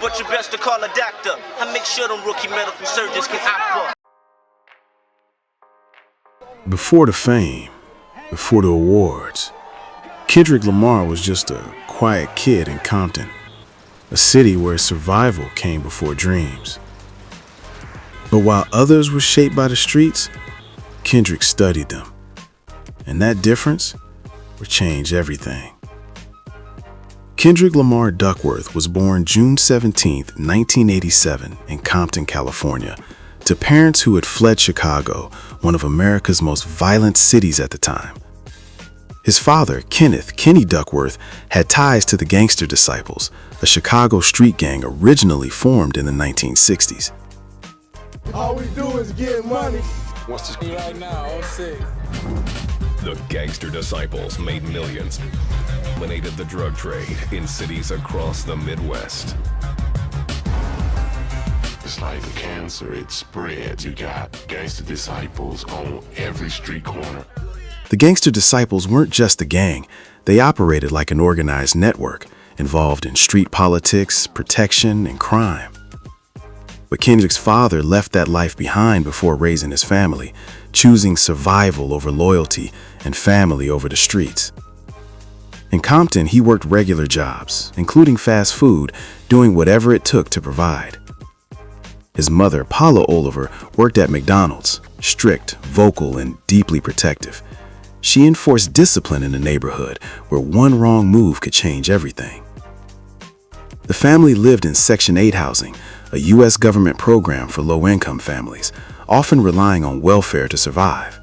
but you best to call a doctor. I make sure them rookie medical surgeons can opt up. Before the fame, before the awards, Kendrick Lamar was just a quiet kid in Compton, a city where survival came before dreams. But while others were shaped by the streets, Kendrick studied them. And that difference would change everything. Kendrick Lamar Duckworth was born June 17, 1987 in Compton, California, to parents who had fled Chicago, one of America's most violent cities at the time. His father, Kenneth "Kenny" Duckworth, had ties to the Gangster Disciples, a Chicago street gang originally formed in the 1960s. All we do is get money. What's the right now? 06. The Gangster Disciples made millions, dominated the drug trade in cities across the Midwest. It's like a cancer, it spreads. You got Gangster Disciples on every street corner. The Gangster Disciples weren't just a gang. They operated like an organized network, involved in street politics, protection, and crime. But Kendrick's father left that life behind before raising his family, choosing survival over loyalty and family over the streets. In Compton, he worked regular jobs, including fast food, doing whatever it took to provide. His mother, Paula Oliver, worked at McDonald's, strict, vocal, and deeply protective. She enforced discipline in the neighborhood, where one wrong move could change everything. The family lived in Section 8 housing, a U.S. government program for low-income families, often relying on welfare to survive.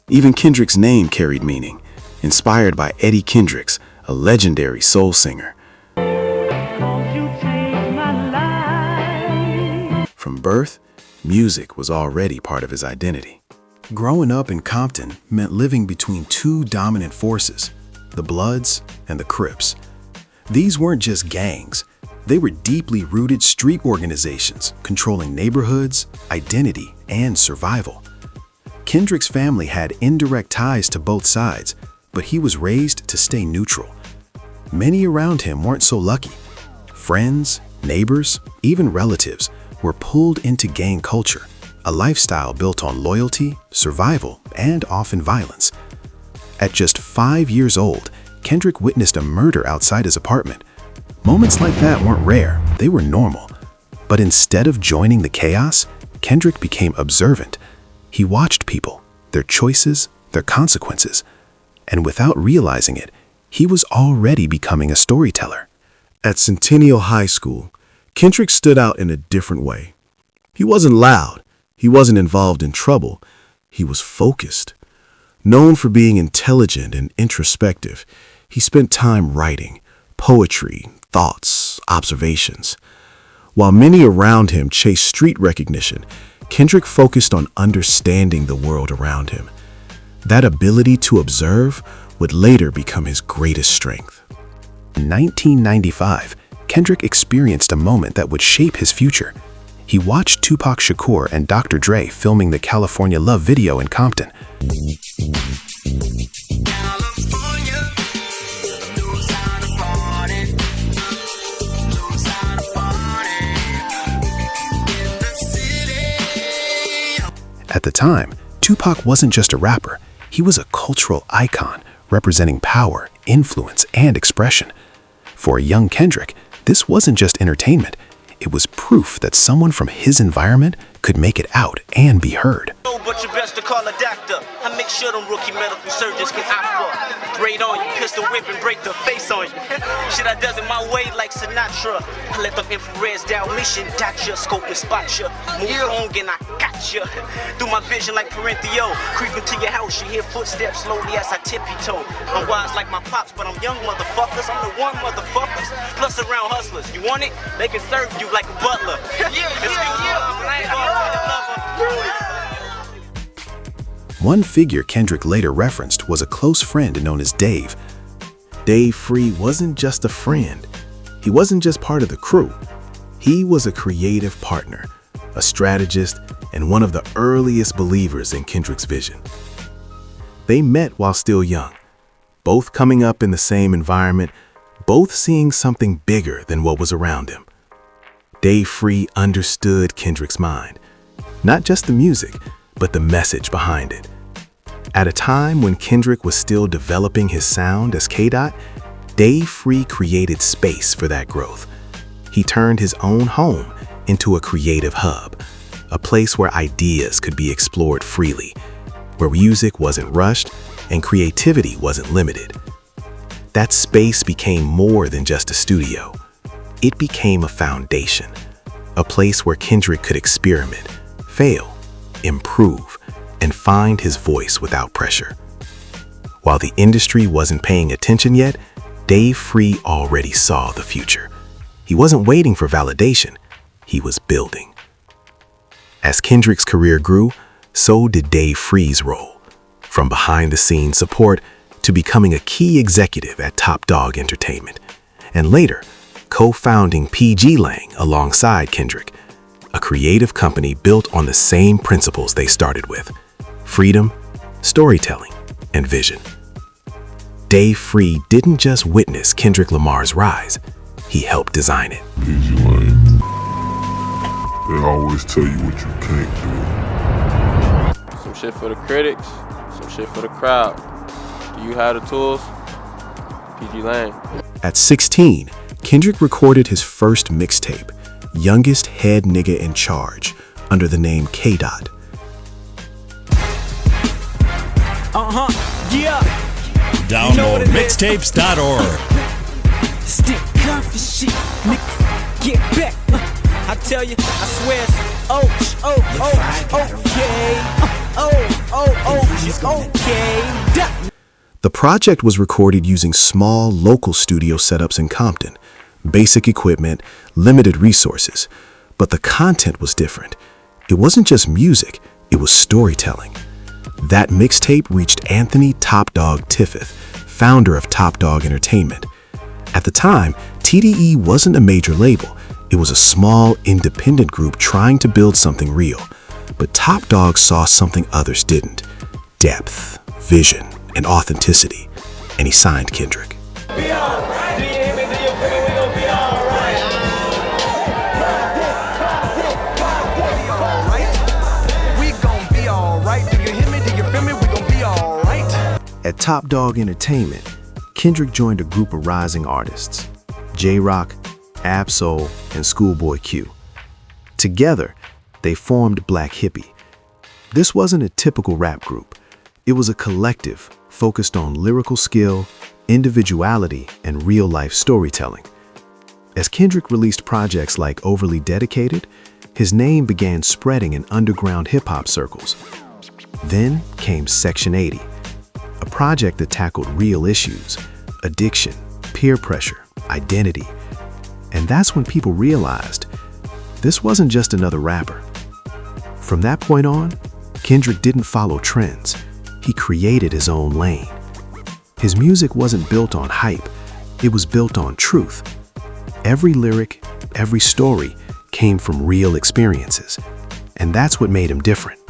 Even Kendrick's name carried meaning, inspired by Eddie Kendricks, a legendary soul singer. From birth, music was already part of his identity. Growing up in Compton meant living between two dominant forces, the Bloods and the Crips. These weren't just gangs. They were deeply rooted street organizations controlling neighborhoods, identity, and survival. Kendrick's family had indirect ties to both sides, but he was raised to stay neutral. Many around him weren't so lucky. Friends, neighbors, even relatives were pulled into gang culture, a lifestyle built on loyalty, survival, and often violence. At just 5 years old, Kendrick witnessed a murder outside his apartment. Moments like that weren't rare, they were normal. But instead of joining the chaos, Kendrick became observant. He watched people, their choices, their consequences. And without realizing it, he was already becoming a storyteller. At Centennial High School, Kendrick stood out in a different way. He wasn't loud. He wasn't involved in trouble. He was focused. Known for being intelligent and introspective, he spent time writing, poetry, thoughts, observations. While many around him chased street recognition, Kendrick focused on understanding the world around him. That ability to observe would later become his greatest strength. In 1995, Kendrick experienced a moment that would shape his future. He watched Tupac Shakur and Dr. Dre filming the California Love video in Compton. At the time, Tupac wasn't just a rapper. He was a cultural icon representing power, influence, and expression. For a young Kendrick, this wasn't just entertainment. It was proof that someone from his environment could make it out and be heard. But you best to call a doctor. I make sure them rookie medical surgeons can opt up. Braid on you, pistol whip and break the face on you. Shit, I does it my way like Sinatra. I let them infrareds down mission, dot ya, scope and spot ya. Move on and I got ya. Through my vision like Parentio. Creeping to your house, you hear footsteps slowly as I tippy-toe. I'm wise like my pops, but I'm young motherfuckers. I'm the one motherfuckers. Plus around hustlers. You want it? They can serve you like a butler. One figure Kendrick later referenced was a close friend known as Dave. Dave Free wasn't just a friend. He wasn't just part of the crew. He was a creative partner, a strategist, and one of the earliest believers in Kendrick's vision. They met while still young, both coming up in the same environment, both seeing something bigger than what was around him. Dave Free understood Kendrick's mind. Not just the music, but the message behind it. At a time when Kendrick was still developing his sound as K-Dot, Dave Free created space for that growth. He turned his own home into a creative hub, a place where ideas could be explored freely, where music wasn't rushed and creativity wasn't limited. That space became more than just a studio. It became a foundation, a place where Kendrick could experiment, fail, improve, and find his voice without pressure. While the industry wasn't paying attention yet, Dave Free already saw the future. He wasn't waiting for validation, he was building. As Kendrick's career grew, so did Dave Free's role, from behind-the-scenes support to becoming a key executive at Top Dog Entertainment, and later, co-founding PG Lang alongside Kendrick, a creative company built on the same principles they started with: freedom, storytelling, and vision. Dave Free didn't just witness Kendrick Lamar's rise, he helped design it. PG Lang. They always tell you what you can't do. Some shit for the critics, some shit for the crowd. Do you have the tools? PG Lang. At 16, Kendrick recorded his first mixtape, Youngest Head Nigga in Charge, under the name K-Dot. Yeah. Download mixtapes.org. Stick comfy shit, nigga, get back. I tell you, I swear it's okay. The project was recorded using small local studio setups in Compton, basic equipment, limited resources, but the content was different. It wasn't just music, it was storytelling. That mixtape reached Anthony Top Dog Tiffith, founder of Top Dog Entertainment. At the time, TDE wasn't a major label. It was a small, independent group trying to build something real. But Top Dog saw something others didn't: depth, vision, and authenticity. And he signed Kendrick. At Top Dog Entertainment, Kendrick joined a group of rising artists: J-Rock, Ab-Soul, and Schoolboy Q. Together, they formed Black Hippie. This wasn't a typical rap group. It was a collective focused on lyrical skill, individuality, and real-life storytelling. As Kendrick released projects like Overly Dedicated, his name began spreading in underground hip-hop circles. Then came Section 80, a project that tackled real issues: addiction, peer pressure, identity. And that's when people realized this wasn't just another rapper. From that point on, Kendrick didn't follow trends. He created his own lane. His music wasn't built on hype, it was built on truth. Every lyric, every story came from real experiences. And that's what made him different.